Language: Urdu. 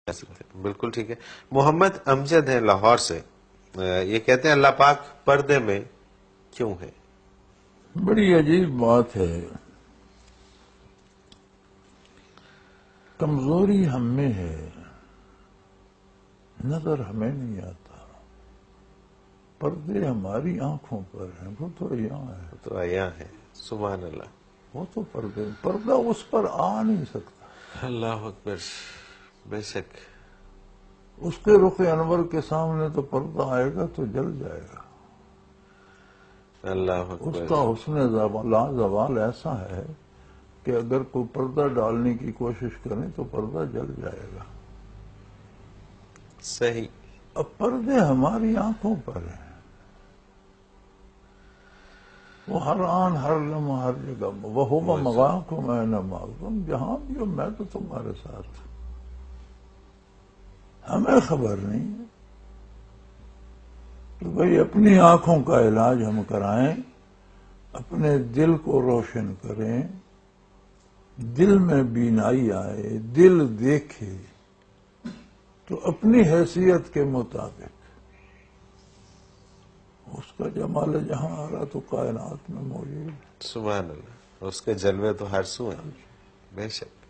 بالکل ٹھیک ہے. محمد امجد ہے لاہور سے. یہ کہتے ہیں اللہ پاک پردے میں کیوں ہے؟ بڑی عجیب بات ہے. کمزوری ہم میں ہے، نظر ہمیں نہیں آتا. پردے ہماری آنکھوں پر ہیں، وہ تو یہاں ہے. تو یہاں ہے. سبحان اللہ. وہ تو پردہ اس پر آ نہیں سکتا. اللہ اکبر. بے شک. اس کے رخ انور کے سامنے تو پردہ آئے گا تو جل جائے گا. اللہ اس اکبر. کا حسن زوال ایسا ہے کہ اگر کوئی پردہ ڈالنے کی کوشش کرے تو پردہ جل جائے گا. صحیح. اب پردے ہماری آنکھوں پر ہیں، وہ ہر آن ہر لمحہ ہر جگہ. وہ مغاں کو میں نہ معلوم، جہاں بھی ہو میں تو تمہارے ساتھ. ہمیں خبر نہیں ہے کہ بھئی اپنی آنکھوں کا علاج ہم کرائیں، اپنے دل کو روشن کریں، دل میں بینائی آئے، دل دیکھے تو اپنی حیثیت کے مطابق اس کا جمال جہاں آ رہا تو کائنات میں موجود ہے. سبحان اللہ. اس کے جلوے تو ہر سو ہیں. بے شک.